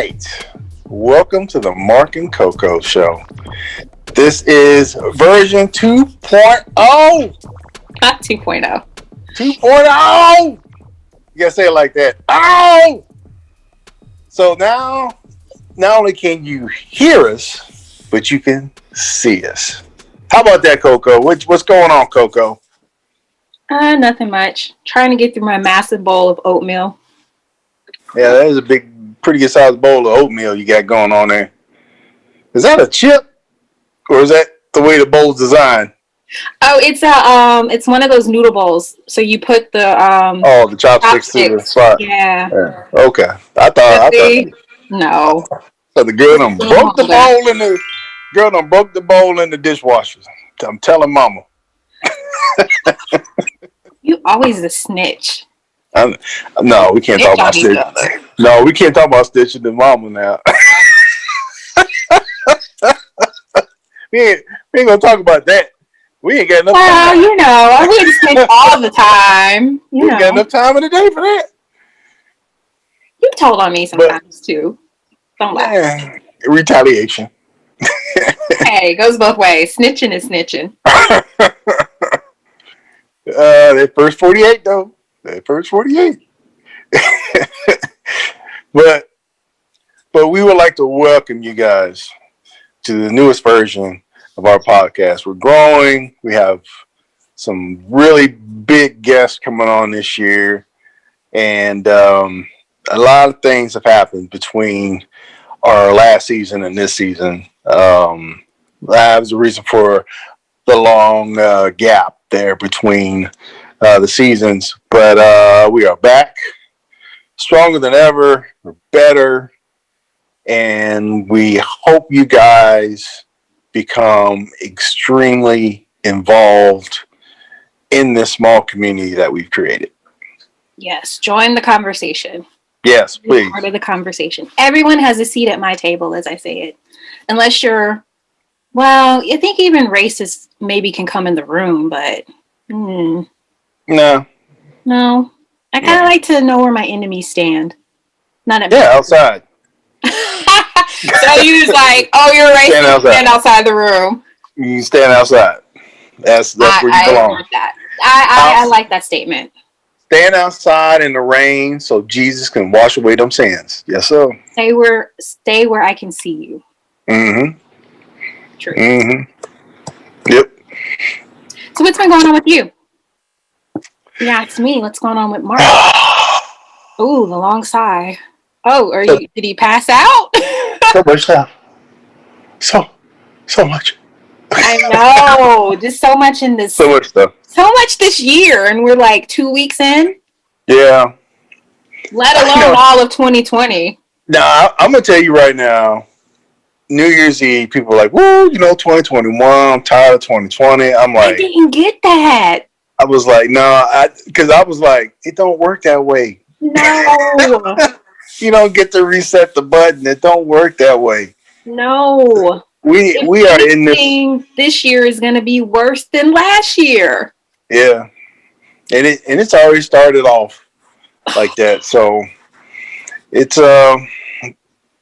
right. Welcome to the Marc and Coco show. This is version 2.0. Not 2.0. 2.0. You gotta say it like that. Oh! So now, not only can you hear us, but you can see us. How about that, Coco? What's going on, Coco? Nothing much. Trying to get through my massive bowl of oatmeal. Yeah, that is a pretty good sized bowl of oatmeal you got going on there. Is that a chip, or is that the way the bowl's designed? Oh, it's one of those noodle bowls. So you put the the chopsticks to the spot. Yeah. Okay. I thought no. So the girl done broke the bowl in the dishwasher. I'm telling Mama. You always a snitch. No, we can't talk about snitching. No, we can't talk about snitching to Mama now. we ain't gonna talk about that. We ain't got enough time. Well, I wouldn't snitch all the time. We ain't got enough time in the day for that. You told on me sometimes too. Don't laugh. Yeah, retaliation. Hey, it goes both ways. Snitching is snitching. That first 48 though. That first 48. But we would like to welcome you guys to the newest version of our podcast. We're growing. We have some really big guests coming on this year, and a lot of things have happened between our last season and this season. That was the reason for the long gap there between the seasons, but we are back, stronger than ever. We're better, and we hope you guys become extremely involved in this small community that we've created. Yes, join the conversation. Yes, please. Be part of the conversation. Everyone has a seat at my table, as I say it, unless you're. Well, I think even racists maybe can come in the room, but No. I kind of like to know where my enemies stand. Not at outside. So you was like, oh, you're racist. Stand outside the room. You stand outside. That's where you belong. I like that statement. Stand outside in the rain so Jesus can wash away them sins. Yes, sir. Stay where I can see you. Mm-hmm. True. Mm-hmm. Yep. So what's been going on with you? Yeah, it's me. What's going on with Mark? Ooh, the long sigh. Oh, did he pass out? So much stuff. So much. I know. Just so much in this. So much stuff. So much this year, and we're like 2 weeks in. Yeah. Let alone all of 2020. Now, I'm going to tell you right now, New Year's Eve, people are like, woo, 2021, I'm tired of 2020. I'm like, I didn't get that. I was like, no, because I was like, it don't work that way. No. You don't get to reset the button. It don't work that way. No. We are in this year is going to be worse than last year. Yeah. And it's already started off like that. So it's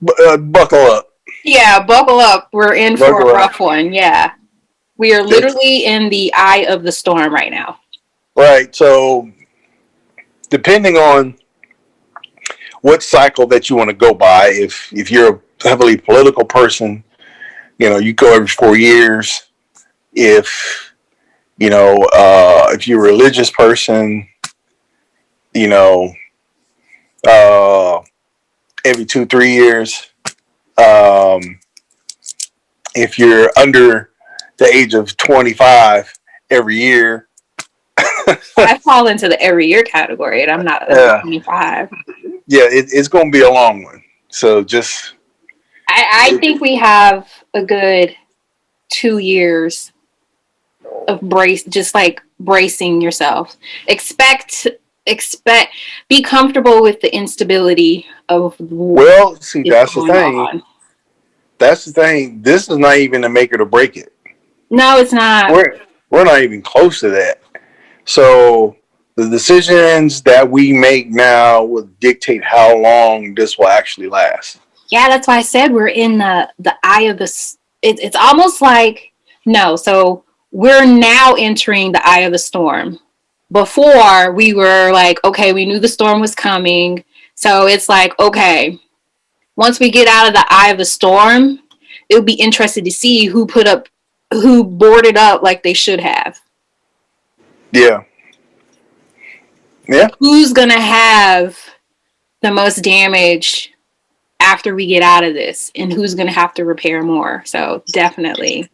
buckle up. Yeah, buckle up. We're in for a rough one. Yeah. We are literally in the eye of the storm right now. Right. So depending on what cycle that you want to go by, if you're a heavily political person, you go every 4 years. If if you're a religious person, every 2-3 years. If you're under the age of 25, every year. I fall into the every year category, and I'm not 25. Yeah, it's going to be a long one. So just... I think we have a good 2 years of bracing yourself. Be comfortable with the instability of. Well, see, that's the thing. That's the thing. This is not even to make it or break it. No, it's not. We're not even close to that. So the decisions that we make now will dictate how long this will actually last. Yeah, that's why I said we're in the eye of the. It's almost like no. So we're now entering the eye of the storm. Before we were like, okay, we knew the storm was coming, so it's like, okay, once we get out of the eye of the storm, it would be interesting to see who boarded up like they should have. Yeah. Yeah. Like, who's gonna have the most damage after we get out of this, and who's gonna have to repair more? So definitely,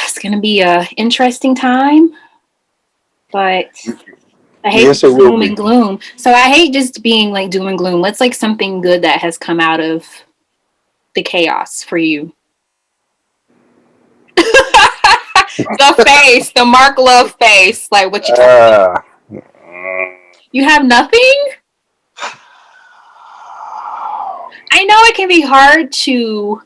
it's gonna be a interesting time, but I hate Yes, it will doom be. and gloom. So I hate just being like doom and gloom. Let's like something good that has come out of the chaos for you. The face, the Mark Love face. Like what you talking? Uh, You have nothing? I know it can be hard to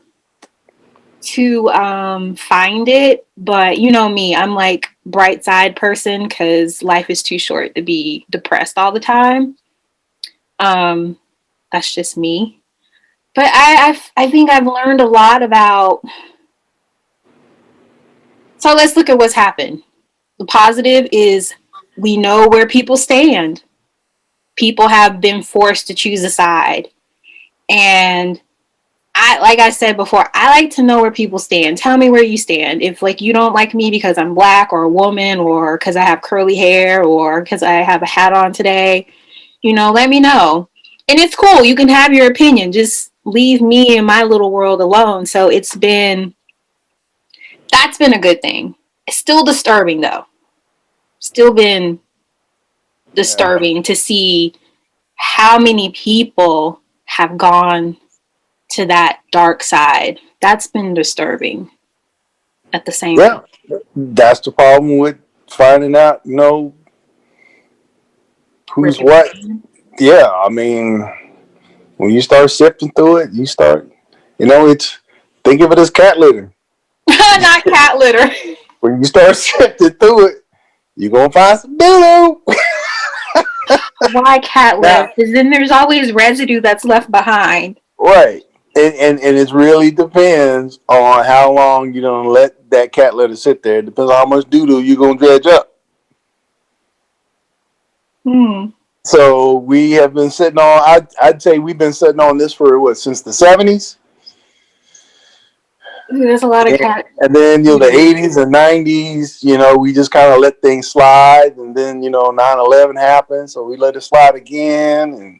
find it, but you know me, I'm like bright side person because life is too short to be depressed all the time. Um, that's just me. But I think I've learned a lot about. So let's look at what's happened. The positive is we know where people stand. People have been forced to choose a side. And like I said before, I like to know where people stand. Tell me where you stand. If like you don't like me because I'm black or a woman or because I have curly hair or because I have a hat on today, let me know. And it's cool. You can have your opinion. Just leave me in my little world alone. So that's been a good thing. It's still disturbing though. Still been yeah. disturbing to see how many people have gone to that dark side. That's been disturbing at the same time. Yeah. That's the problem with finding out, who's what. Yeah. I mean, when you start sifting through it, it's, think of it as cat litter. Not cat litter. When you start sifting through it, you're going to find some doo. Why cat litter? Now, Because then there's always residue that's left behind. right. And it really depends on how long you're going to let that cat litter sit there. It depends on how much doo you're going to dredge up. Hmm. So we have been sitting on, I'd say we've been sitting on this for what, since the 70s? Ooh, there's a lot of cat. And then, the 80s and 90s, we just kind of let things slide. And then, 9/11 happened. So we let it slide again.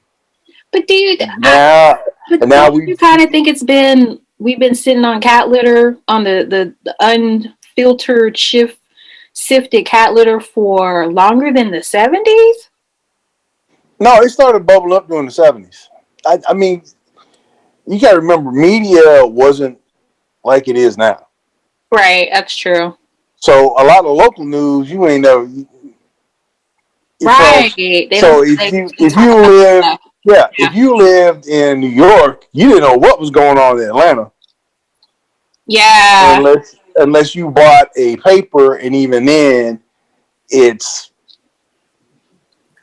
But dude, And now, but and now don't we, you kind of think we've been sitting on cat litter on the unfiltered sifted cat litter for longer than the 70s? no, it started bubbling up during the 70s. I mean, you got to remember, media wasn't like it is now. Right, that's true. So a lot of local news, you ain't never, Right. They don't so they if talk you about live, that. yeah, Yeah. if you lived in New York, you didn't know what was going on in Atlanta Yeah. unless you bought a paper, and even then, it's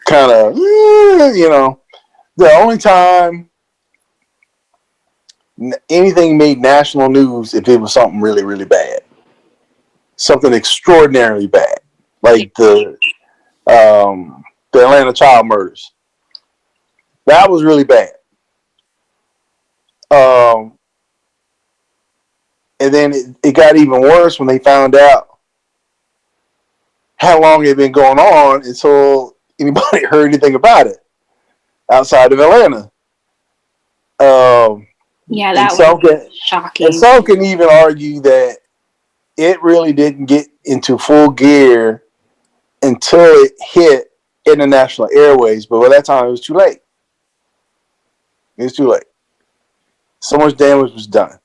kind of the only time anything made national news if it was something really really bad, something extraordinarily bad, Yeah. like the Atlanta child murders. That was really bad. Um, and then it got even worse when they found out how long it had been going on until anybody heard anything about it outside of Atlanta. Um, Yeah, and that was some can and shocking. some can even argue that it really didn't get into full gear until it hit international airways. But by that time, it was too late. It was too late. So much damage was done.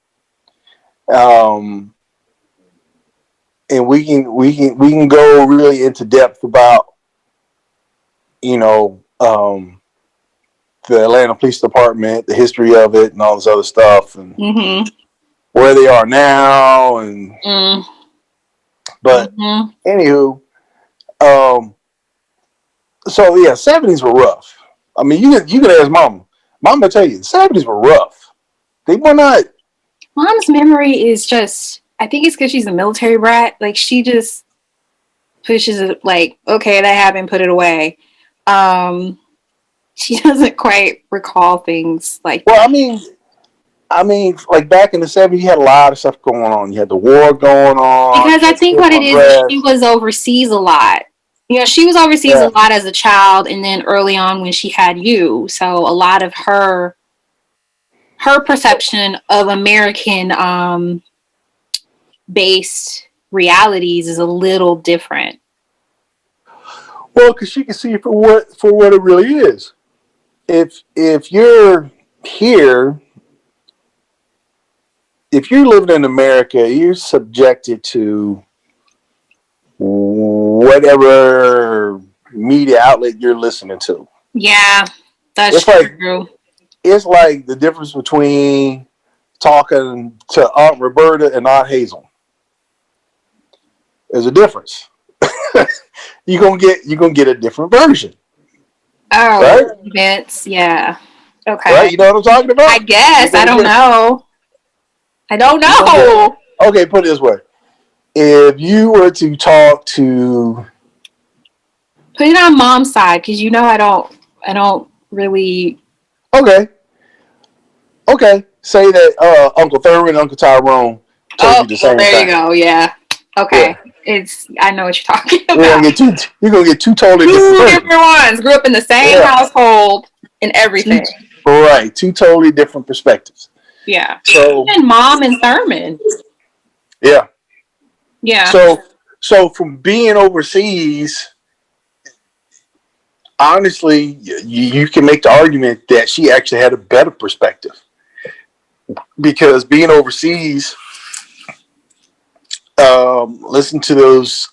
Um, and we can go really into depth about you know um, the Atlanta Police Department, the history of it, and all this other stuff, and Mm-hmm. where they are now. And Mm. but Mm-hmm. anywho, so yeah, 70s were rough. I mean, you can ask Mama. I'm gonna tell you, the 70s were rough. They were not. Mom's memory is just, I think it's because she's a military brat. Like, she just pushes it, like, okay, that happened, put it away. She doesn't quite recall things like Well, that. like back in the 70s, you had a lot of stuff going on. You had the war going on. Because You I had think civil what it is she unrest. was overseas a lot. You know, she was overseas a Yeah. lot as a child, and then early on when she had you. So a lot of her perception of American based realities is a little different. Well, because she can see it for what it really is. If you're here, if you're living in America, you're subjected to whatever media outlet you're listening to. Yeah, that's It's like true. it's like the difference between talking to Aunt Roberta and Aunt Hazel. There's a difference. You're gonna get a different version, Oh, right? events. Yeah. Right? Okay. You know what I'm talking I about? You're guess. I gonna don't get know. I don't you're gonna get know. okay, put it this way. If you were to talk to Put it on mom's side because you know I don't really. okay, okay, say that Uncle Thurman and Uncle Tyrone told Oh, you the well, same there you thing. go. Yeah. Yeah. Okay. It's I know what you're talking You're about. gonna get two you're gonna get two totally different Two versions. different ones. Grew up in the same Yeah. household and Two everything. right. Two totally different perspectives. Yeah. So And mom and Thurman. yeah. Yeah. So from being overseas, honestly, you can make the argument that she actually had a better perspective because being overseas, listen to those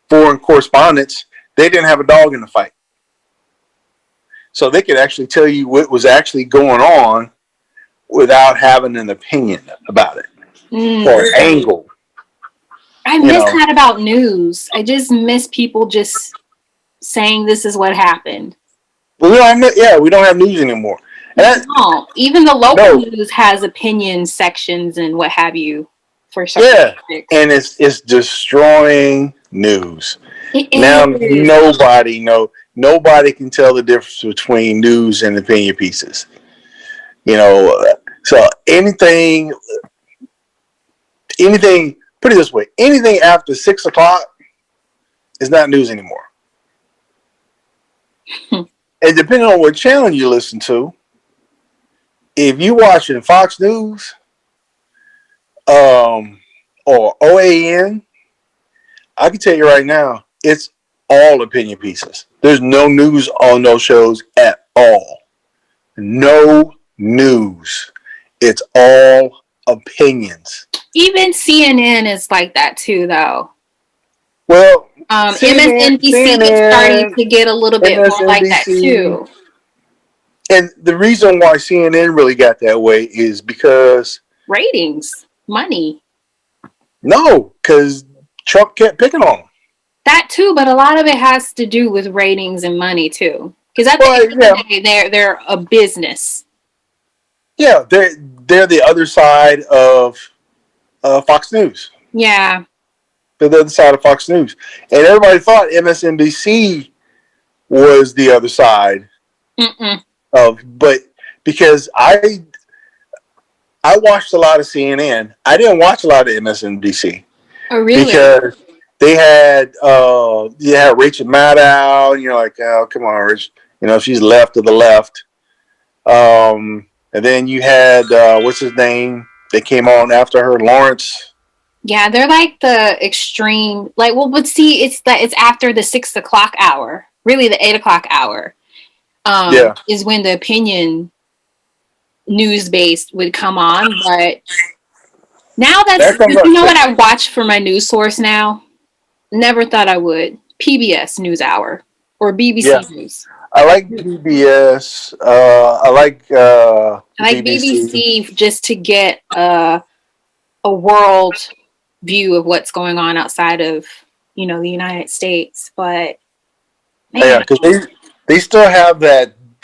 foreign correspondents, they didn't have a dog in the fight. So they could actually tell you what was actually going on without having an opinion about it or Mm. angle. I You miss know, that about news. I just miss people just saying this is what happened. we don't have news anymore. And We don't. Even the local no, news has opinion sections and what have you for certain yeah, topics. and it's destroying news. It Now is. nobody can tell the difference between news and opinion pieces. You know, so anything. Put it this way: anything after 6 o'clock is not news anymore. And depending on what channel you listen to, if you watching Fox News, or OAN, I can tell you right now, it's all opinion pieces. There's no news on those shows at all. No news. It's all opinions. Even CNN is like that too, though. Well, MSNBC is starting CNN, to get a little bit more like that MSNBC, too. and the reason why CNN really got that way is because Ratings, money, no, because Trump kept picking on them. that too. But a lot of it has to do with ratings and money too. Because at the But end of the day, they're a business. yeah, they're the other side of Fox News. Yeah. They're the other side of Fox News, and everybody thought MSNBC was the other side Mm-mm. but because I watched a lot of CNN, I didn't watch a lot of MSNBC Oh, really? because they had Rachel Maddow, and you're like, oh come on, Rich, she's left of the left. And then you had what's his name? They came on after her, Lawrence. Yeah, they're like the extreme. Like, well, but see, it's after the 6 o'clock hour. Really, the 8 o'clock hour. Yeah, Is when the opinion news based would come on. But now that comes you up. know what I watch for my news source now? Never thought I would. PBS News Hour or BBC Yeah, News. I like PBS. I like I like BBC. BBC just to get a world view of what's going on outside of the United States. But Yeah, man, because they still have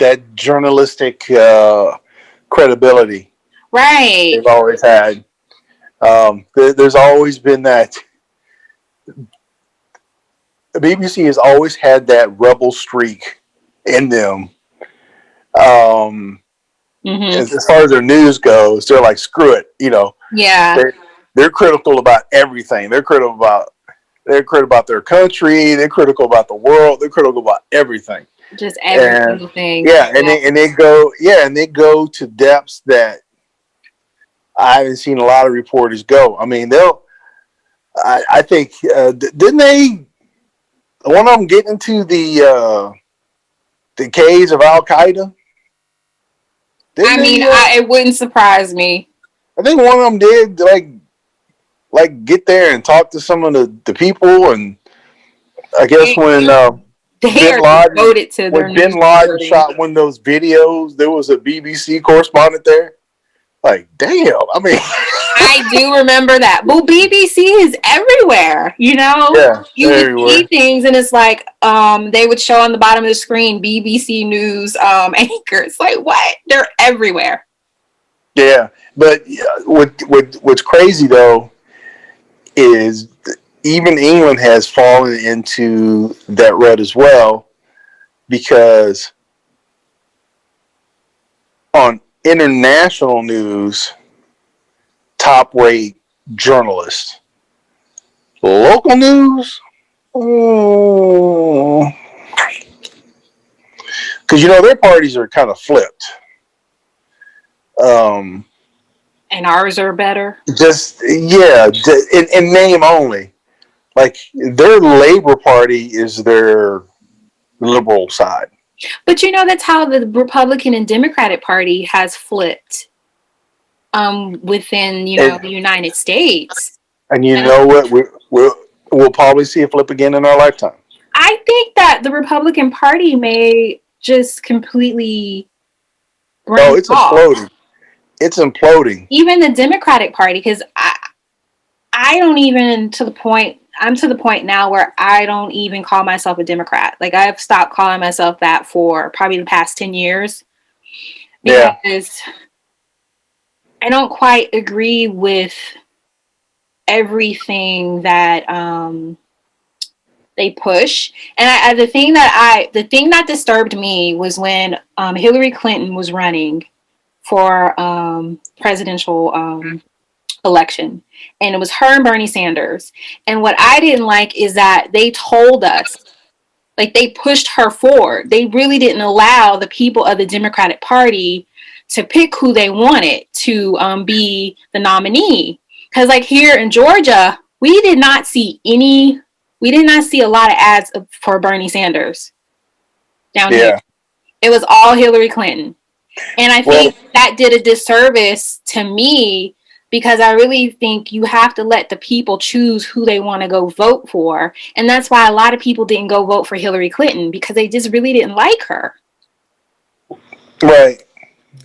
that journalistic credibility Right. they've always had. There's always been that. The BBC has always had that rebel streak in them. Um, Mm-hmm. as far as their news goes, they're like, screw it. Yeah. They're critical about everything. They're critical about their country. They're critical about the world. They're critical about everything. Just every And single thing. yeah, and they go to depths that I haven't seen a lot of reporters go. I mean, I think didn't they? One of them get into the caves of Al Qaeda. Didn't I mean, they? it wouldn't surprise me. I think one of them did like get there and talk to some of the people, and I guess when They Bin are Laden devoted to their when Bin news Laden reporting. shot one of those videos, there was a BBC correspondent there. Like, damn! I mean, I do remember that. Well, BBC is everywhere. yeah, You would everywhere. see things, and it's like they would show on the bottom of the screen BBC News anchors. Like what? They're everywhere. Yeah, but what's crazy though is even England has fallen into that rut as well, because on international news, top rate journalists. Local news, because their parties are kind of flipped. And ours are better. Just in name only. Like their Labor Party is their liberal side. But that's how the Republican and Democratic Party has flipped within the United States. And you know what? We'll probably see a flip again in our lifetime. I think that the Republican Party may just completely No, it's off. imploding. It's imploding. Even the Democratic Party, because I don't even I'm to the point now where I don't even call myself a Democrat. Like I've stopped calling myself that for probably the past 10 years. Because Yeah. I don't quite agree with everything that they push. And the thing that disturbed me was when Hillary Clinton was running for presidential election, and it was her and Bernie Sanders. And what I didn't like is that they told us, like, they pushed her forward. They really didn't allow the people of the Democratic Party to pick who they wanted to be the nominee. Because like here in Georgia, we did not see a lot of ads for Bernie Sanders down here. It was all Hillary Clinton. And I think that did a disservice to me, because I really think you have to let the people choose who they want to go vote for. And that's why a lot of people didn't go vote for Hillary Clinton, because they just really didn't like her. Right.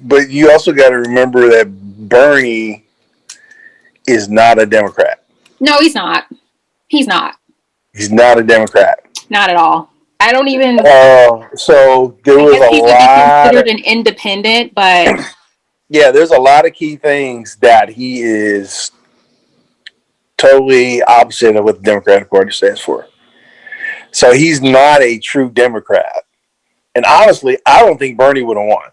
But you also got to remember that Bernie is not a Democrat. No, he's not. He's not. He's not a Democrat. Not at all. I don't even. So there was a lot. He would be considered an independent, but yeah, there's a lot of key things that he is totally opposite of what the Democratic Party stands for. So he's not a true Democrat. And honestly, I don't think Bernie would have won.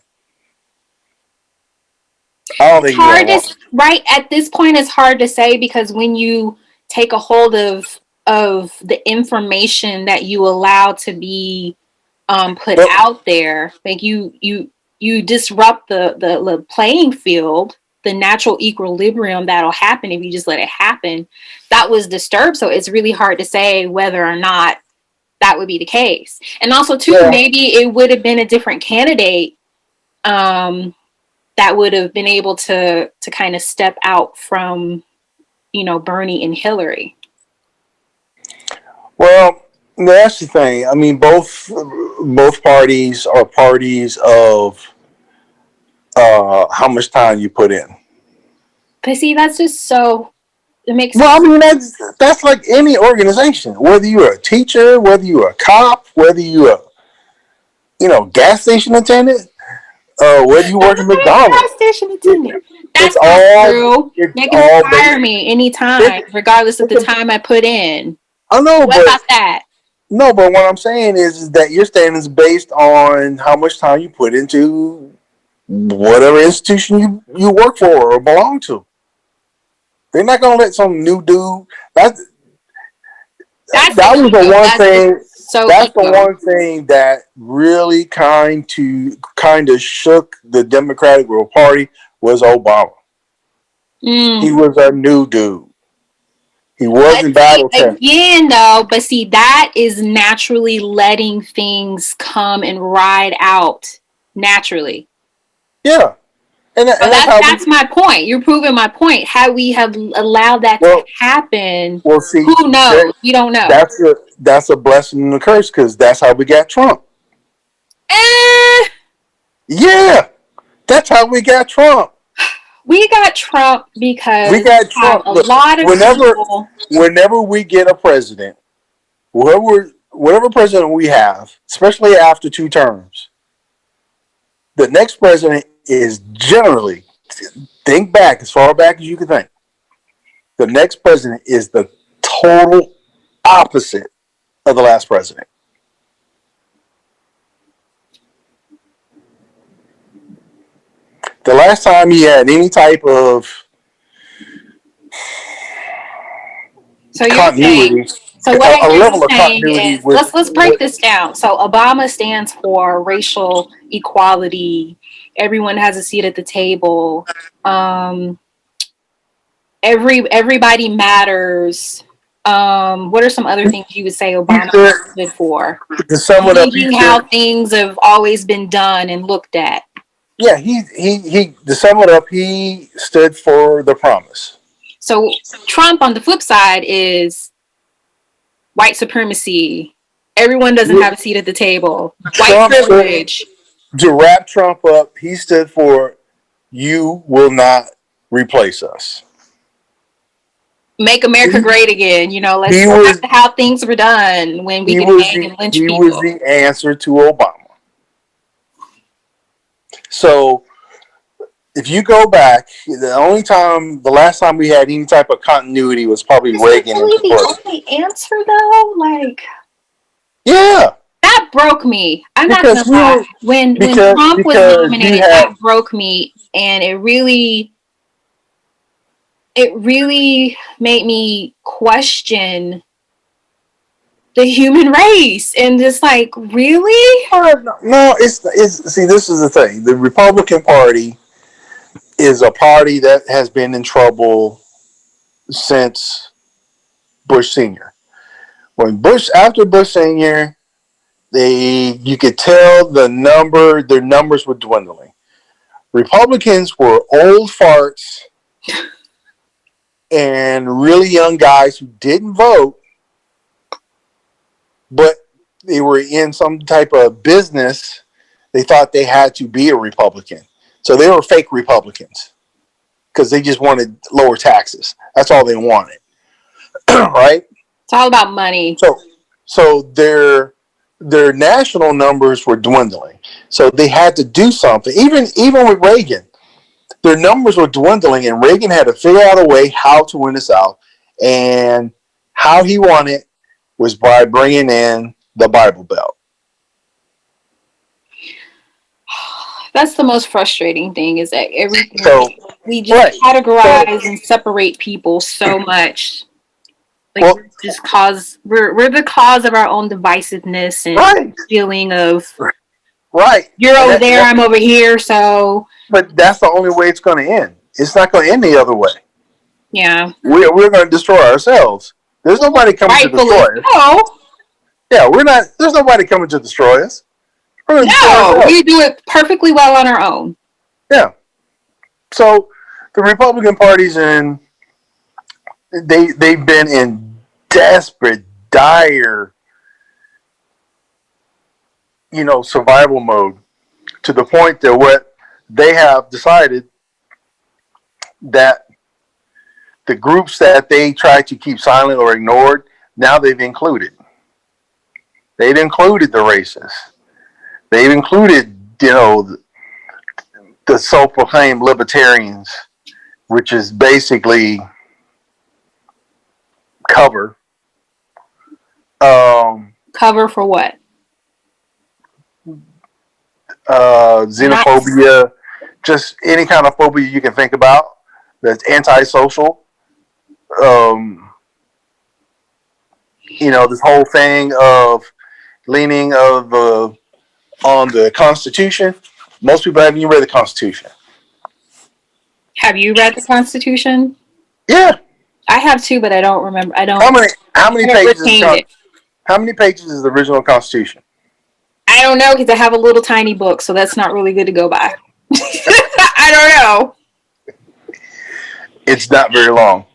I don't think right at this point it's hard to say, because when you take a hold of the information that you allow to be put out there, like you disrupt the playing field, the natural equilibrium that'll happen if you just let it happen. That was disturbed, so it's really hard to say whether or not that would be the case. And also too, maybe it would have been a different candidate that would have been able to kind of step out from, Bernie and Hillary. Well, that's the thing. I mean, both parties are parties of how much time you put in. But see, that's just so it makes. Well, I mean, that's like any organization. Whether you're a teacher, whether you're a cop, whether you're gas station attendant. Where do you work at Gas McDonald's? station It, attendant. it's That's not all true. it's They can all fire based. me anytime, It's, regardless of the it's time I put in. I know, What but about that? no, but what I'm saying is that your standing is based on how much time you put into whatever institution you work for or belong to. They're not gonna let some new dude. That That's the that was the ego. one That's just thing. so That's the ego. one thing that really kind of shook the Democratic Party was Obama. He Mm. was a new dude. He But wasn't see, battle tested. again, though, but see, that is naturally letting things come and ride out naturally. Yeah, So and that's how we. that's my point. You're proving my point. How we have allowed that to Well, happen, well, see, who knows? You don't know. that's a blessing and a curse because that's how we got Trump. Eh, Yeah, that's how we got Trump. we got Trump We because got we have Trump. a Look, lot of whenever people. whenever we get a president, whatever president we have, especially after 2 terms, the next president is generally, think back as far back as you can think. The next president is the total opposite of the last president. The last time he had any type of So you're saying, continuity, so what I a hear you level of saying continuity is, let's break this down. So Obama stands for racial equality. Everyone has a seat at the table. Um, everybody matters. What are some other things you would say he Obama stood, stood for? to sum it up, he Changing stood, how things have always been done and looked at. yeah, to sum it up, he stood for the promise. So Trump on the flip side is white supremacy. Everyone doesn't have a seat at the table. White Trump stood, privilege. to wrap Trump up, he stood for you will not replace us. Make America great again. Let's He go back was to how things were done when we he could was hang the and lynch he was people. the answer to Obama. So if you go back, the last time we had any type of continuity was probably Is that Reagan and really the Bush. only answer though? Like Yeah, that broke me. I'm not because gonna we lie. were When Trump was you nominated, had that broke me, and it really made me question the human race and just like, really? no. It's see, this is the thing. The Republican Party is a party that has been in trouble since Bush Senior. After Bush Senior, you could tell their numbers were dwindling. Republicans were old farts and really young guys who didn't vote, but they were in some type of business. They thought they had to be a Republican. So they were fake Republicans because they just wanted lower taxes. That's all they wanted. Right? It's all about money. So their national numbers were dwindling. So they had to do something. Even with Reagan, their numbers were dwindling, and Reagan had to figure out a way how to win the South. And how he won it was by bringing in the Bible Belt. That's the most frustrating thing is that everything So, we just right. categorize and separate people so much. Like Well, we're the cause of our own divisiveness and right, feeling of right. you're over there, I'm over here, so But that's the only way it's going to end. It's not going to end the other way. yeah. We're going to destroy ourselves. There's nobody coming to Rightfully destroy us. so. Yeah, we're not. There's nobody coming to destroy us. We're going to destroy No, ourselves. we do it perfectly well on our own. Yeah. So the Republican Party's they've been in desperate, dire, survival mode to the point that what they have decided that the groups that they try to keep silent or ignored, now they've included. They've included the racists. They've included, the self-proclaimed libertarians, which is basically cover. Cover for what? Xenophobia, just any kind of phobia you can think about that's antisocial. This whole thing of leaning on the Constitution. Most people haven't even read the Constitution. Have you read the Constitution? Yeah. I have too, but I don't remember. I don't. How many pages? Retained it. How many pages is the original Constitution? I don't know because I have a little tiny book, so that's not really good to go by. I don't know. It's not very long.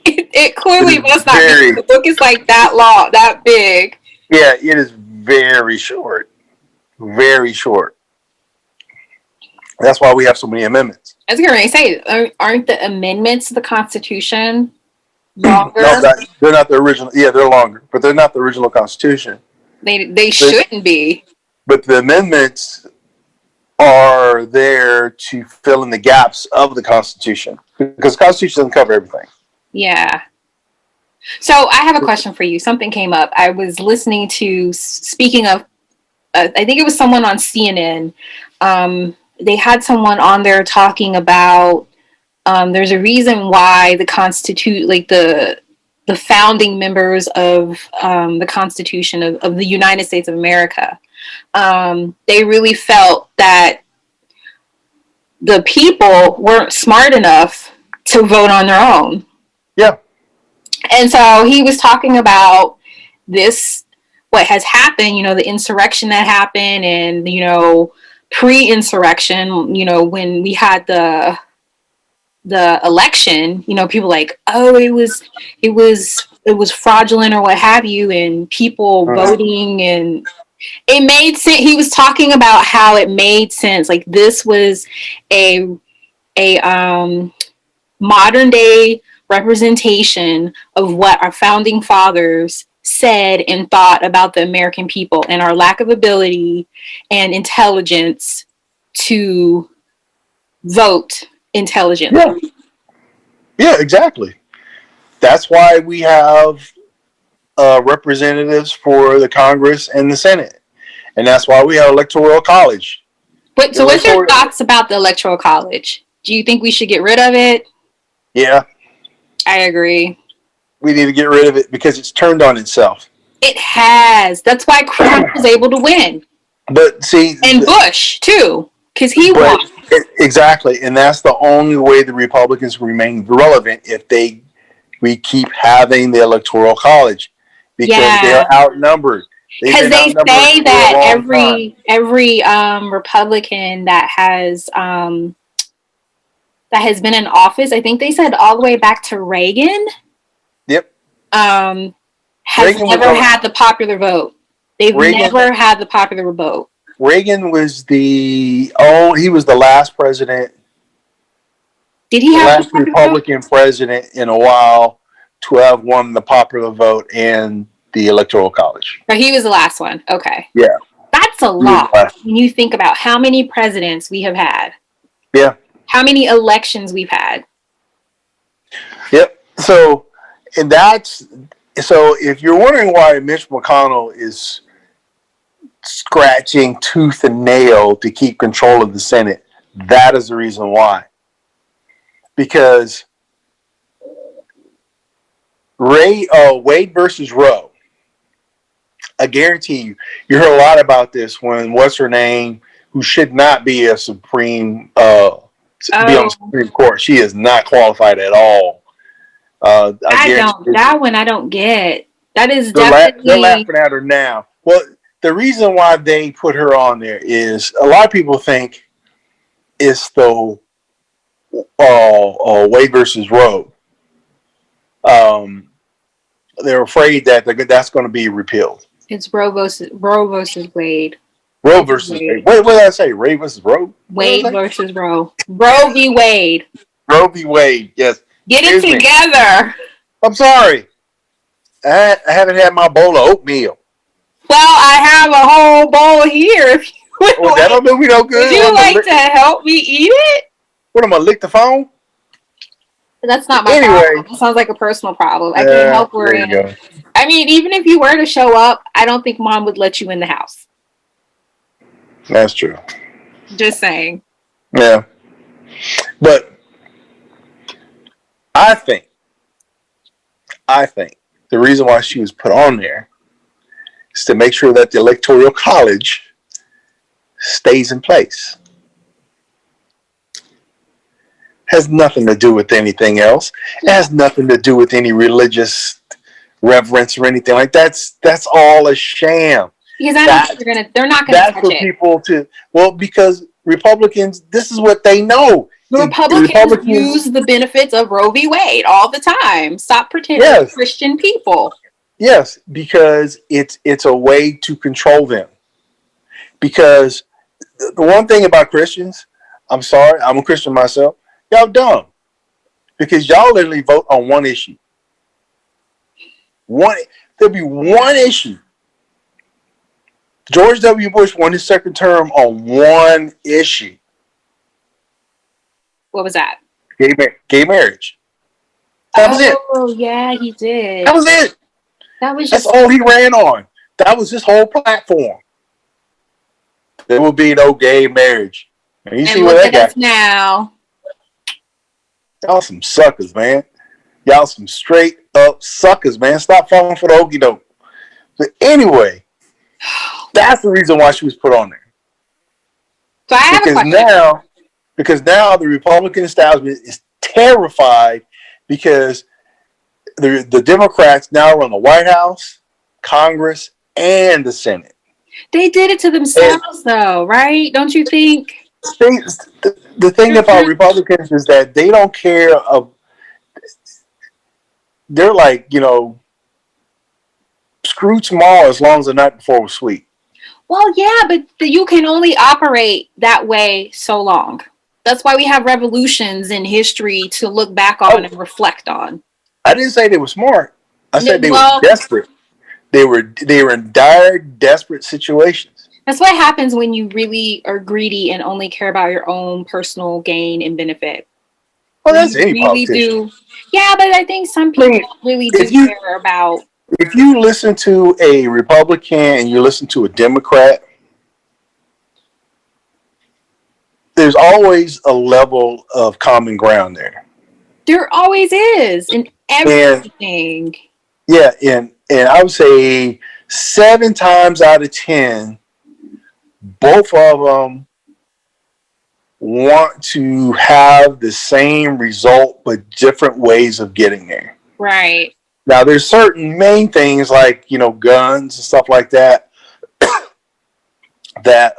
It clearly must not be. The book is like that long, that big. Yeah, it is very short. Very short. That's why we have so many amendments. I was going to say, aren't the amendments to the Constitution longer? No, they're not the original. Yeah, they're longer, but they're not the original Constitution. They shouldn't be. But the amendments are there to fill in the gaps of the Constitution, because the Constitution doesn't cover everything. Yeah. So I have a question for you. Something came up. I was listening to, speaking of, I think it was someone on CNN. They had someone on there talking about there's a reason why the the founding members of the Constitution of the United States of America, they really felt that the people weren't smart enough to vote on their own. Yeah. And so he was talking about this, what has happened, the insurrection that happened, and, pre-insurrection, when we had the election, people like, oh, it was fraudulent or what have you, and people voting, and it made sense. He was talking about how it made sense. Like, this was a modern day representation of what our founding fathers said and thought about the American people and our lack of ability and intelligence to vote intelligently. Yeah, exactly. That's why we have representatives for the Congress and the Senate. And that's why we have Electoral College. So what's your thoughts about the Electoral College? Do you think we should get rid of it? Yeah. I agree. We need to get rid of it because it's turned on itself. It has. That's why Trump was able to win. But see... And Bush, too. Because he won. Exactly. And that's the only way the Republicans remain relevant, if we keep having the Electoral College. Because they're outnumbered. Because they say that every Republican that has been in office, I think they said all the way back to Reagan. Yep. Has never had the popular vote. They've never had the popular vote. Reagan was he was the last president. Did he have the last Republican president in a while to have won the popular vote and the Electoral College? But he was the last one. Okay. Yeah. That's a lot when you think about how many presidents we have had. Yeah. How many elections we've had. Yep. So if you're wondering why Mitch McConnell is scratching tooth and nail to keep control of the Senate, that is the reason why. Because Wade versus Roe, I guarantee you heard a lot about this when what's her name, who should not be a Supreme be on the Supreme Court. She is not qualified at all. That one I don't get. That is definitely they're laughing at her now. Well, the reason why they put her on there is a lot of people think it's the Wade versus Roe. They're afraid that that's going to be repealed. It's Roe versus Wade. Roe versus Wade. What did I say? Ray versus Roe? Wade versus Roe. Roe v. Wade. Roe v. Wade. Yes. Get it together. I'm sorry. I haven't had my bowl of oatmeal. Well, I have a whole bowl here. Well, that don't do me no Would good. you like to help me eat it? What am I lick the phone? That's not my Anyway, problem. It sounds like a personal problem. I can't help her. there you go. I mean, even if you were to show up, I don't think mom would let you in the house. That's true. Just saying. Yeah, but I think the reason why she was put on there is to make sure that the electoral college stays in place. Has nothing to do with anything else. It has nothing to do with any religious reverence or anything like that. That's all a sham. Because I don't think they're not gonna That's touch for it. people to, well, because Republicans, this is what they know. The Republicans use the benefits of Roe v. Wade all the time. Stop pretending Yes. Christian people. Yes, because it's a way to control them. Because the one thing about Christians, I'm sorry, I'm a Christian myself, y'all dumb. Because y'all literally vote on one issue. There'll be one issue. George W. Bush won his second term on one issue. What was that? Gay marriage. That was it. Oh, yeah, he did. That was it. That's all he ran on. That was his whole platform. There will be no gay marriage. And you see what that got now. Y'all some suckers, man. Y'all some straight up suckers, man. Stop falling for the okie doke. But anyway, that's the reason why she was put on there. So I have a question. Because now the Republican establishment is terrified because the Democrats now run the White House, Congress, and the Senate. They did it to themselves, though, right? Don't you think? The thing about Republicans is that they don't care of. They're like, screw tomorrow as long as the night before was sweet. Well, yeah, but you can only operate that way so long. That's why we have revolutions in history to look back on and reflect on. I didn't say they were smart. I said they were desperate. They were in dire, desperate situations. That's what happens when you really are greedy and only care about your own personal gain and benefit. Well, that's any politician. Yeah, but I think some people really do care about. If you listen to a Republican and you listen to a Democrat, there's always a level of common ground there. There always is in everything. And I would say 7 times out of 10, both of them want to have the same result, but different ways of getting there. Right. Now, there's certain main things like, guns and stuff like that, that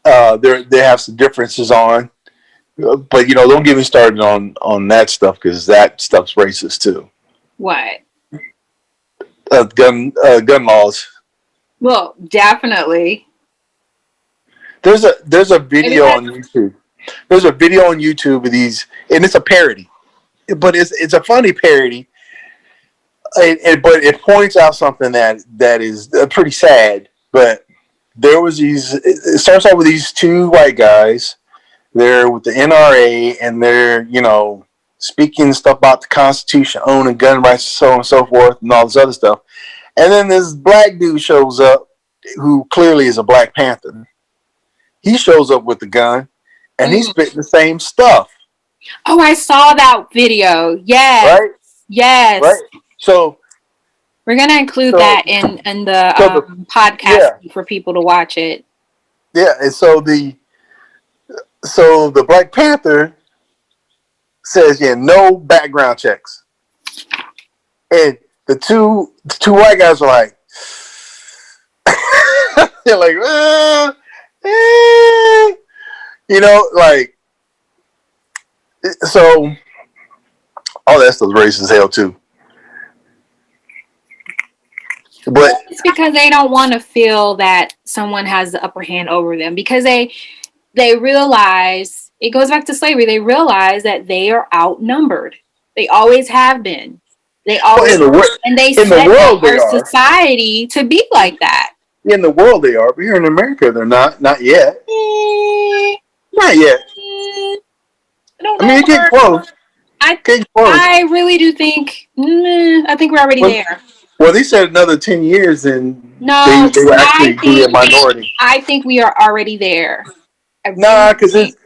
they have some differences on. But, don't get me started on that stuff because that stuff's racist too. What? Gun laws. Well, definitely. There's a video on YouTube. There's a video on YouTube of these, and it's a parody. But it's a funny parody, but it points out something that is pretty sad. But there was it starts out with these 2 white guys. They're with the NRA, and they're speaking stuff about the Constitution, owning gun rights, so on and so forth, and all this other stuff. And then this black dude shows up, who clearly is a Black Panther. He shows up with the gun, and he's spitting the same stuff. Oh, I saw that video. Yes. Right? Yes. Right. So we're gonna include that in the podcast for people to watch it. Yeah, and so the Black Panther says, no background checks, and the two white guys are like, they're like, like. So, all that stuff's racist as hell too. But it's because they don't want to feel that someone has the upper hand over them, because they realize, it goes back to slavery, they realize that they are outnumbered. They always have been. They always and they set up our society to be like that. In the world they are, but here in America they're not. Not yet. Not yet. I don't I mean, know. you're getting close. I Getting close. I really do think. I think we're already there. Well, they said another 10 years, and No, they will actually be a minority. I think we are already there. I Nah, really because think.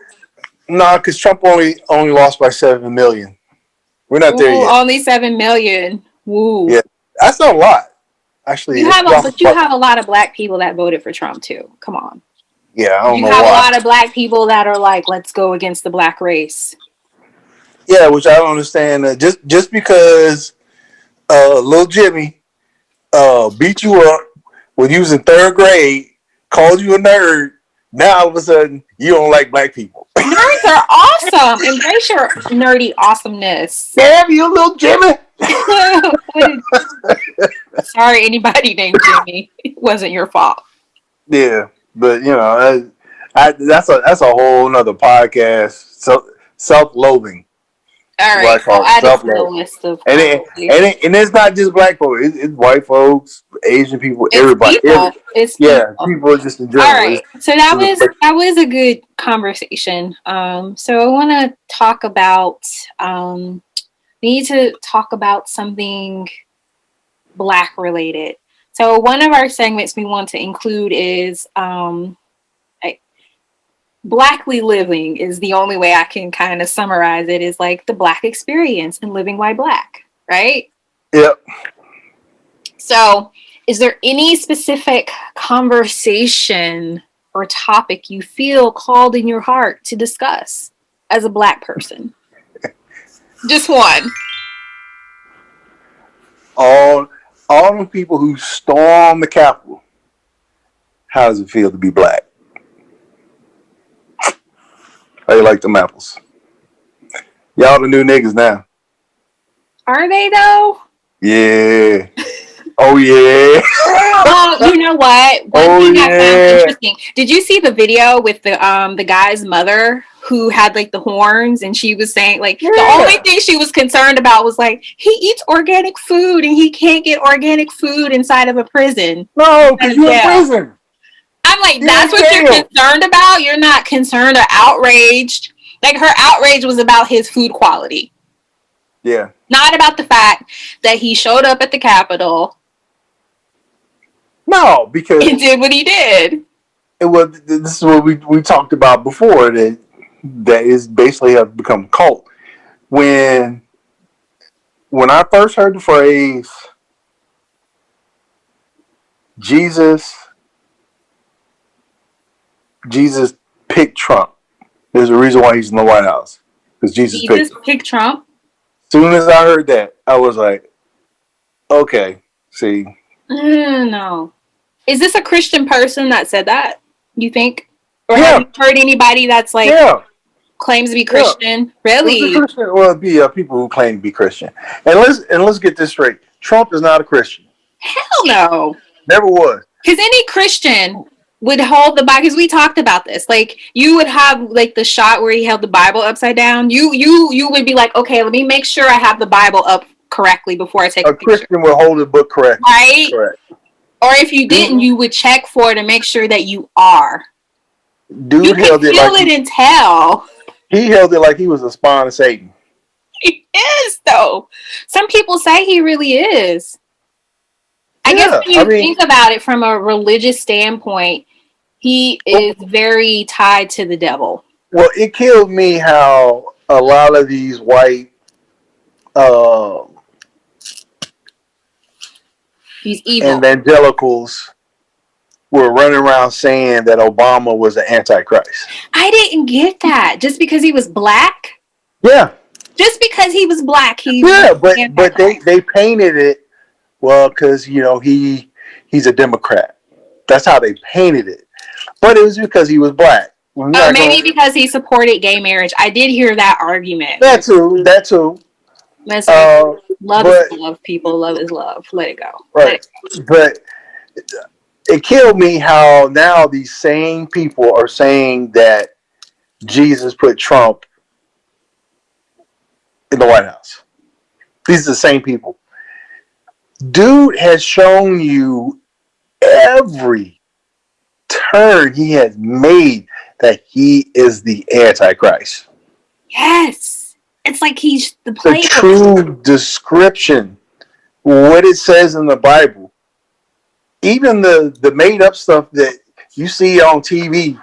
Trump only lost by 7 million. We're not there Ooh, yet. only 7 million. Woo. Yeah, that's not a lot. Actually, it's about. But you have a lot of black people that voted for Trump too. Come on. Yeah, I don't You know have a why. lot of black people that are like, let's go against the black race. Yeah, which I don't understand. Just because little Jimmy beat you up when you was in third grade, called you a nerd. Now all of a sudden you don't like black people. Nerds are awesome. Embrace your nerdy awesomeness. Damn you, little Jimmy. Sorry, anybody named Jimmy. It wasn't your fault. Yeah, but that's a whole nother podcast. So self-loathing. All What I right, I'll call it, add it to the self-loathing. list of And conversations. it's not just black folks. It's white folks, Asian people, It's everybody. people. It's Yeah, people. people just in All general. right. So that was a good conversation. So I want to talk about. We need to talk about something black related. So one of our segments we want to include is blackly living is the only way I can kind of summarize it, is like the black experience and living white black, right? Yep. So is there any specific conversation or topic you feel called in your heart to discuss as a black person? Just one. All the people who storm the Capitol. How does it feel to be black? How you like them apples? Y'all the new niggas now. Are they though? Yeah. Oh yeah. Well, you know what? One thing I found interesting. Did you see the video with the guy's mother who had like the horns, and she was saying like the only thing she was concerned about was like he eats organic food and he can't get organic food inside of a prison. No, because you're in prison. I'm like, that's what you're concerned about? You're not concerned or outraged. Like her outrage was about his food quality. Yeah. Not about the fact that he showed up at the Capitol. No, because he did what he did. This is what we talked about before, that is basically have become a cult. When I first heard the phrase Jesus picked Trump, there's a reason why he's in the White House. Because Jesus picked Trump. As soon as I heard that, I was like, okay, see. No. Is this a Christian person that said that, you think? Or have you heard anybody that's like claims to be Christian? Really? Christian, well, it'd be people who claim to be Christian. And let's get this straight. Trump is not a Christian. Hell no. Never was. Because any Christian would hold the Bible, because we talked about this. Like you would have like the shot where he held the Bible upside down. You would be like, okay, let me make sure I have the Bible up correctly before I take a picture. Christian will hold the book correctly. Right? Correct. Or if you didn't, you would check for it and make sure that you are. You can feel it and tell. He held it like he was a spawn of Satan. He is, though. Some people say he really is. I guess when you think about it from a religious standpoint, he is very tied to the devil. Well, it killed me how a lot of these white he's evil. Evangelicals were running around saying that Obama was an antichrist. I didn't get that. Just because he was black? Yeah. Just because he was black, but they painted it because he's a Democrat. That's how they painted it. But it was because he was black. Maybe because he supported gay marriage. I did hear that argument. That too. Love is love, people. Love is love. Let it go. Right. But it killed me how now these same people are saying that Jesus put Trump in the White House. These are the same people. Dude has shown you every turn he has made that he is the Antichrist. Yes. It's like he's the The player. true description, what it says in the Bible. Even the made up stuff that you see on TV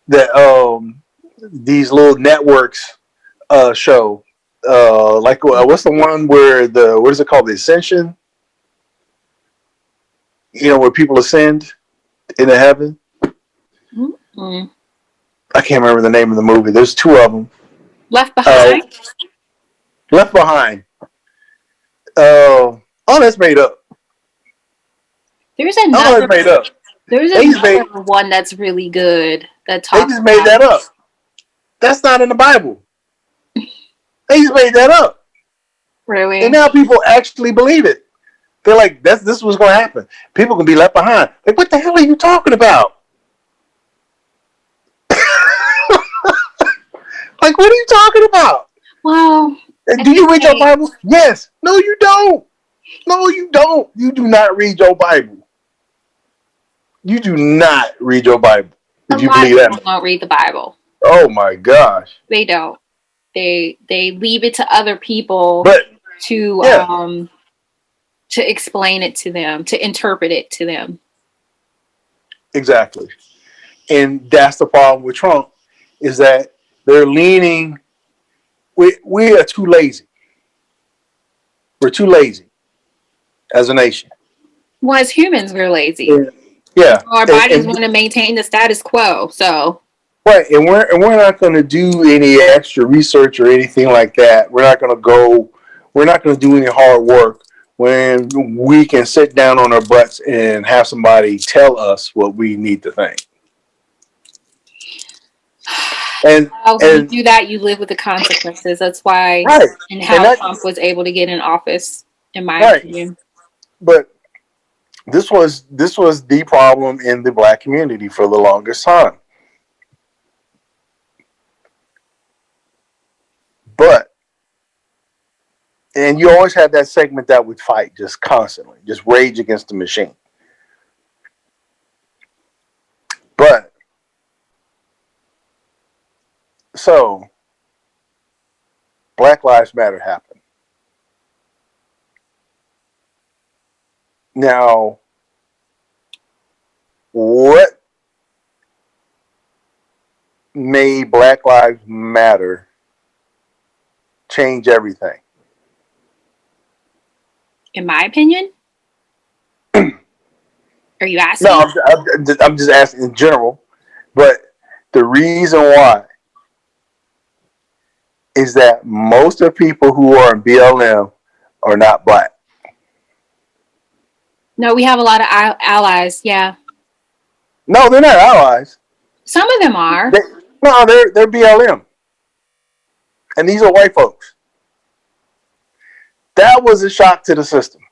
that these little networks show. Like what's the one where what is it called? The Ascension? Where people ascend into heaven. Mm-hmm. I can't remember the name of the movie. There's two of them. Left Behind. Left Behind. All that's made up. There's All another. that's made up. There's another one that's really good that They talks. just made that up. That's not in the Bible. They just made that up. Really? And now people actually believe it. They're like, this is what's going to happen. People can be left behind. Like, what the hell are you talking about? Like, what are you talking about? Well, do you read your Bible? Yes. No, you don't. No, you don't. You do not read your Bible. You do not read your Bible. If you believe that. Don't read the Bible. Oh my gosh. They don't. They leave it to other people to explain it to them, to interpret it to them. Exactly. And that's the problem with Trump, is that they're leaning. We are too lazy. We're too lazy as a nation. Well, as humans, we're lazy. Yeah. Our bodies want to maintain the status quo. So. Right, and we're not going to do any extra research or anything like that. We're not going to do any hard work when we can sit down on our butts and have somebody tell us what we need to think. And when you do that, you live with the consequences. That's why, right. And how Trump was able to get in office, in my opinion. But this was the problem in the black community for the longest time. And you always had that segment that would fight just constantly, just rage against the machine. But so Black Lives Matter happened. Now, what made Black Lives Matter change everything? In my opinion? Are you asking? No, I'm just asking in general. But the reason why is that most of the people who are in BLM are not black. No, we have a lot of allies, yeah. No, they're not allies. Some of them are. They're BLM. And these are white folks. That was a shock to the system.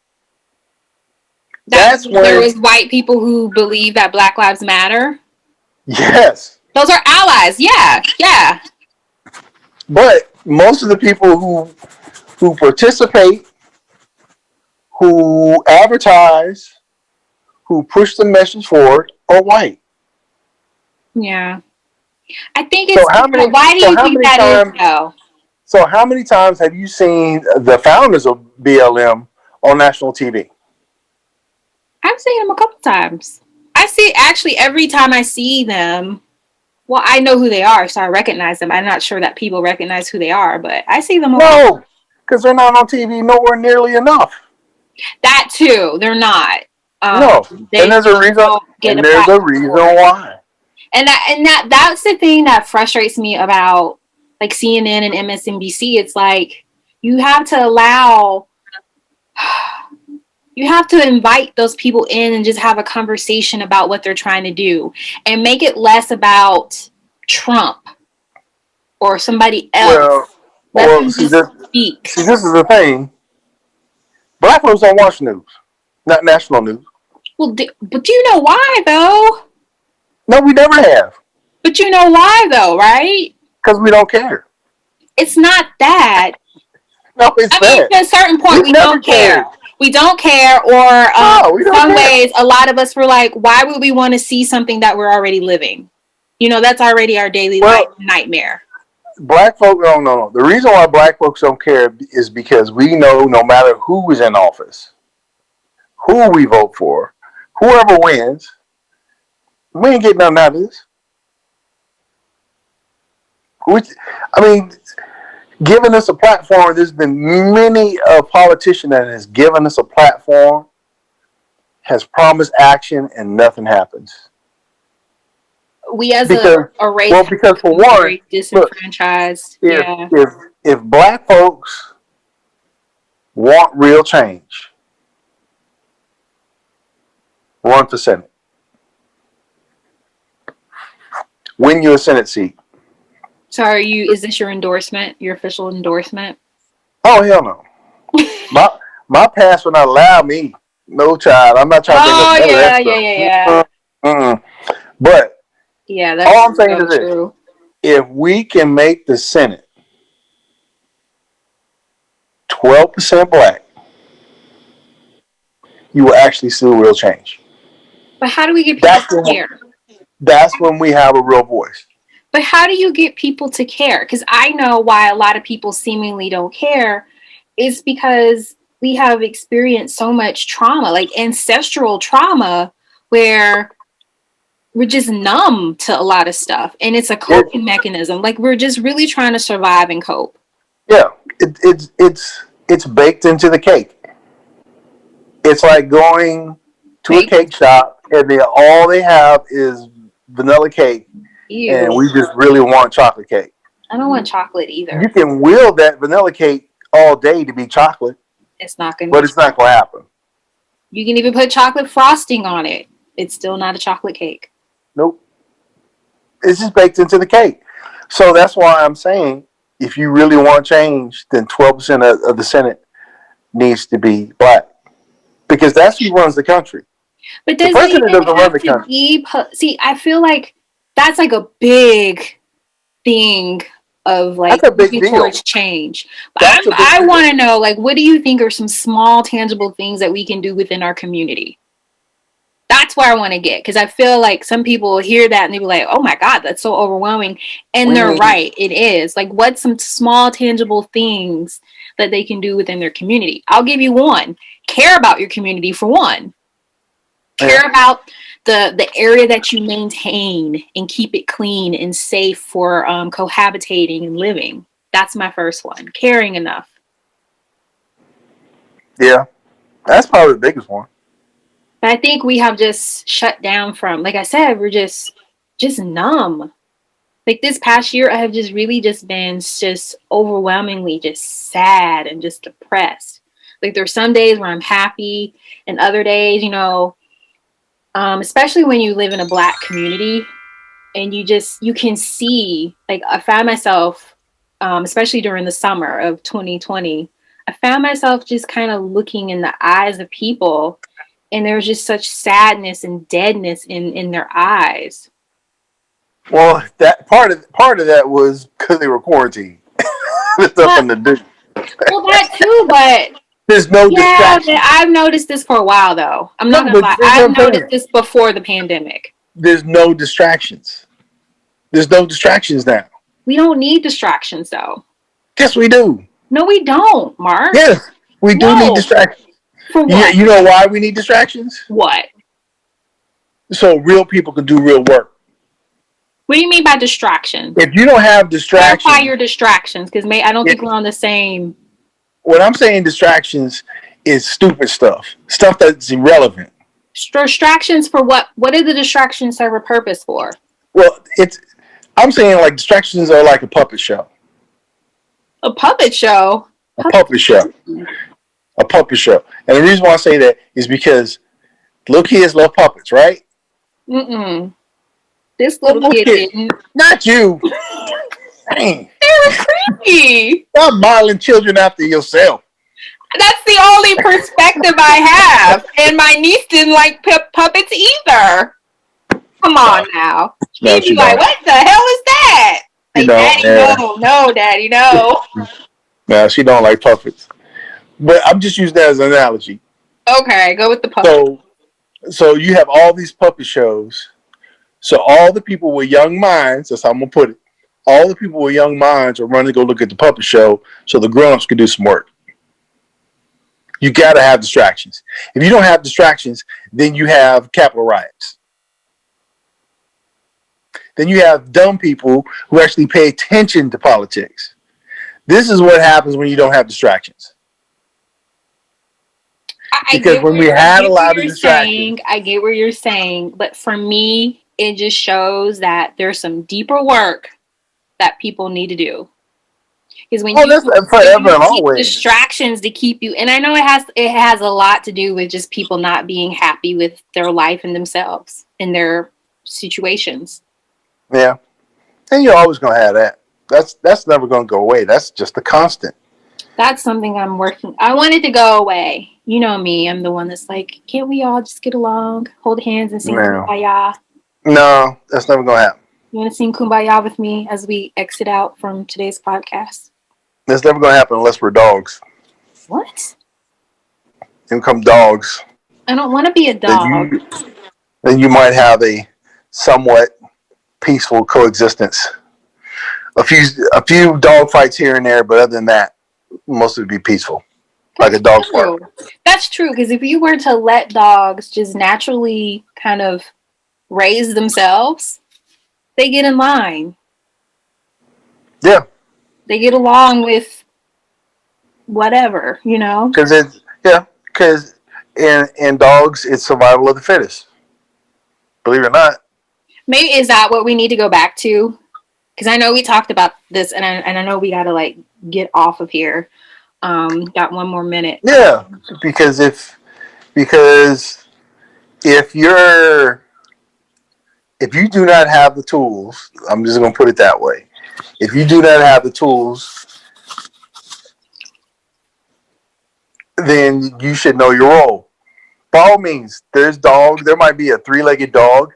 That's when there was white people who believe that Black Lives Matter. Yes. Those are allies. Yeah. But most of the people who participate, who advertise, who push the message forward are white. Yeah. I think it's why do you think that is though? So how many times have you seen the founders of BLM on national TV? I've seen them a couple times. I see actually every time I see them. Well, I know who they are, so I recognize them. I'm not sure that people recognize who they are, but I see them a lot. No, because they're not on TV nowhere nearly enough. That too, they're not. No, and there's a reason. And there's a reason why. And that's the thing that frustrates me about like CNN and MSNBC. It's like you have to invite those people in and just have a conversation about what they're trying to do and make it less about Trump or somebody else. See, this is the thing. Black folks don't watch news, not national news. Well, but do you know why, though? No, we never have. But you know why, though, right? Because we don't care. It's not that. No, it's that. At a certain point, we don't care. We don't care, or No, we in don't some care. ways, a lot of us were like, why would we want to see something that we're already living? You know, that's already our daily life Well, nightmare. black folk, no. The reason why black folks don't care is because we know no matter who is in office, who we vote for, whoever wins, we ain't getting nothing out of this. Which, I mean, giving us a platform, there's been many a politician that has given us a platform, has promised action, and nothing happens. We as Because, a race well, have because for become one, very look, disenfranchised. if Yeah. if if black folks want real change, run for Senate, win you a Senate seat. So are you, is this your endorsement, your official endorsement? Oh hell no, my my past will not allow me. No child, I'm not trying to take up Oh none of that yeah, yeah, stuff. yeah, yeah. Mm-mm. But Yeah, all that's I'm saying so is this: true. if we can make the Senate 12% black, you will actually see real change. But how do we get people That's to when, care? that's when we have a real voice. But how do you get people to care? Because I know why a lot of people seemingly don't care is because we have experienced so much trauma, like ancestral trauma, where we're just numb to a lot of stuff. And it's a It, coping mechanism. Like we're just really trying to survive and cope. yeah, it's baked into the cake. It's like going to a Like, cake shop and all they have is vanilla cake, and ew. we just really want chocolate cake. I don't want chocolate You either. can will that vanilla cake all day to be chocolate, It's not going to but be it's not going to happen. You can even put chocolate frosting on it. It's still not a chocolate cake. Nope. It's just baked into the cake. So that's why I'm saying if you really want change, then 12% of the Senate needs to be black because that's who runs the country. But The does it president even doesn't run have the to country. be? See, I feel like that's like a big thing of like That's a big moving deal. towards change. But That's a big I deal. want to know, like, what do you think are some small, tangible things that we can do within our community? That's where I want to get because I feel like some people hear that and they be like, "Oh my God, that's so overwhelming," and We they're need right. It is. Like, what's some small, tangible things that they can do within their community? I'll give you one. Care about your community for one. yeah. Care about the area that you maintain and keep it clean and safe for cohabitating and living. That's my first one. Caring enough. Yeah. That's probably the biggest one. But I think we have just shut down from, like I said, we're just numb. Like this past year, I have just really just been just overwhelmingly just sad and just depressed. Like there's some days where I'm happy, and other days, especially when you live in a black community, and you can see, like I found myself, especially during the summer of 2020, I found myself just kind of looking in the eyes of people, and there was just such sadness and deadness in their eyes. Well, that part of that was because they were quarantined. There's Well, nothing to do. well, that too, but There's no yeah, but distraction. I've noticed this for a while though. I'm not No, gonna but lie. that's I've what I'm noticed saying. this before the pandemic. There's no distractions. There's no distractions now. We don't need distractions though. Yes, we do. No, we don't, Mark. Yes, we do need No. distractions. For You, what? you know why we need distractions? What? So real people can do real work. What do you mean by distraction? If you don't have Clarify distractions, your distractions, because I don't think it, we're on the same. what I'm saying distractions is stupid stuff that's irrelevant. Distractions for what? What do the distractions serve a purpose for? Well, I'm saying like distractions are like a puppet show. A puppet show. A puppet show. A puppet show. And the reason why I say that is because little kids love puppets, right? Mm-mm. This Well, little little kid kid, didn't. not you. Dang. They were creepy. Stop modeling children after yourself. That's the only perspective I have. And my niece didn't like puppets either. Come on No, now. no, She'd be she like, don't. what the hell is that? She Like, don't. Daddy, Yeah. no, no, Daddy, no. No, she don't like puppets. But I'm just using that as an analogy. Okay, go with the puppet. So you have all these puppet shows. So all the people with young minds, that's how I'm gonna put it. All the people with young minds are running to go look at the puppet show so the grown-ups can do some work. You gotta have distractions. If you don't have distractions, then you have Capitol riots. Then you have dumb people who actually pay attention to politics. This is what happens when you don't have distractions. I Because get when where we I had a get what lot of you're distractions, saying. I get what you're saying, but for me, it just shows that there's some deeper work that people need to do. Because oh, that's when forever you and keep always. distractions to keep you, and I know it has a lot to do with just people not being happy with their life and themselves and their situations. Yeah, and you're always gonna have that. That's never gonna go away. That's just a constant. That's something I'm working. I want it to go away. You know me. I'm the one that's like, can't we all just get along, hold hands, and sing No, Kumbaya? no, that's never gonna happen. You want to sing Kumbaya with me as we exit out from today's podcast? That's never gonna happen unless we're dogs. What? Then come dogs. I don't want to be a Then dog. you might have a somewhat peaceful coexistence. A few dog fights here and there, but other than that, most of it be peaceful, like a That's dog park. true. That's true. Because if you were to let dogs just naturally kind of raise themselves, they get in line. Yeah, They get along with whatever, you know? because in dogs it's survival of the fittest. Believe it or not. Maybe is that what we need to go back to? Because I know we talked about this, and I know we got to like get off of here. Got one more minute. Yeah, because because if you're if you do not have the tools, I'm just gonna put it that way. If you do not have the tools, then you should know your role. By all means, there's dogs. There might be a three-legged dog,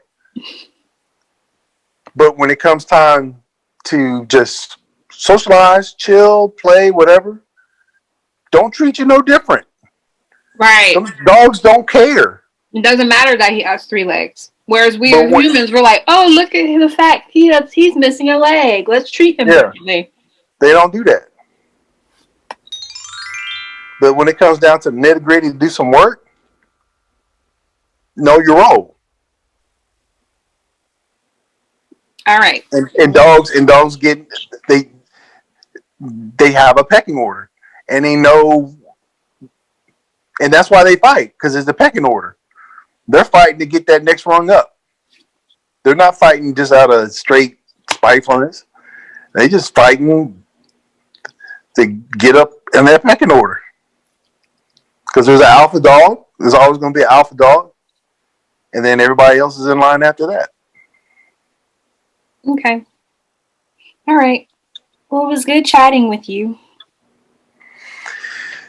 but when it comes time to just socialize, chill, play, whatever, don't treat you no different. Right. Them dogs don't care. It doesn't matter that he has 3 legs. Whereas we But as humans, we're like, oh, look at the fact he's missing a leg. Let's treat him yeah, differently. they don't do that. But when it comes down to nitty gritty to do some work, know your role. All right. And dogs get they they have a pecking order, and they know, and that's why they fight because it's the pecking order. They're fighting to get that next rung up. They're not fighting just out of straight spitefulness. They just fighting to get up in that pecking order. Because there's an alpha dog. There's always going to be an alpha dog. And then everybody else is in line after that. Okay. All right. Well, it was good chatting with you.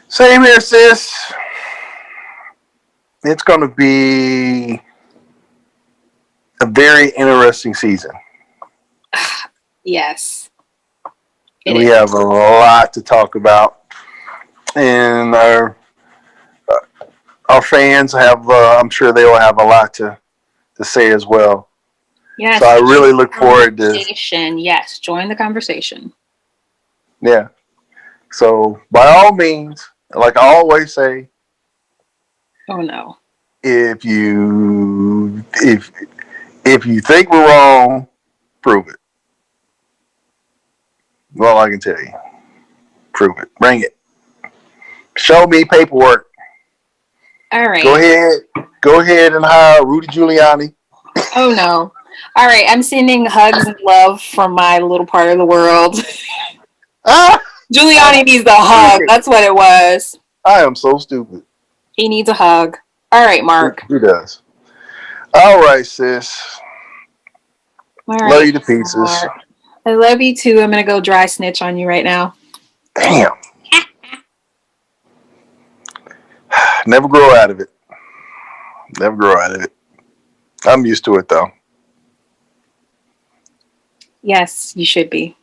Same here, sis. It's going to be a very interesting season. Yes. We have a lot to talk about. And our fans have, I'm sure they will have a lot to say as well. Yes. So I really look forward to. Yes, join the conversation. Yeah. So by all means, like I always say, oh no, if you think we're wrong, prove it. Well, I can tell you, prove it. Bring it. Show me paperwork. All right. Go ahead and hire Rudy Giuliani. Oh no. All right, I'm sending hugs and love from my little part of the world. Giuliani needs a hug. That's what it was. I am so stupid. He needs a hug. All right, Mark. He does. All right, sis. All right, love you to pieces. Mark. I love you too. I'm going to go dry snitch on you right now. Damn. Never grow out of it. Never grow out of it. I'm used to it though. Yes, you should be.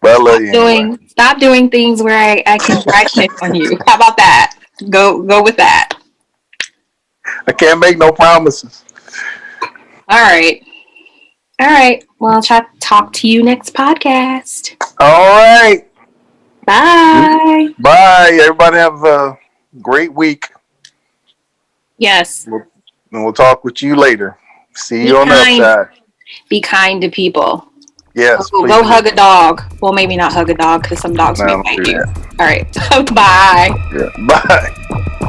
But I love you anyway. Stop doing things where I can dry snitch on you. How about that? Go with that. I can't make no promises. All right. All right. Well, I'll talk to you next podcast. All right. Bye. Bye. Everybody have a great week. Yes. And we'll talk with you later. See Be you on the kind. upside. Be kind to people. Yes, please. Go hug a dog. Well, maybe not hug a dog because some dogs No, may don't bite do you. that. All right. Bye. Yeah. Bye.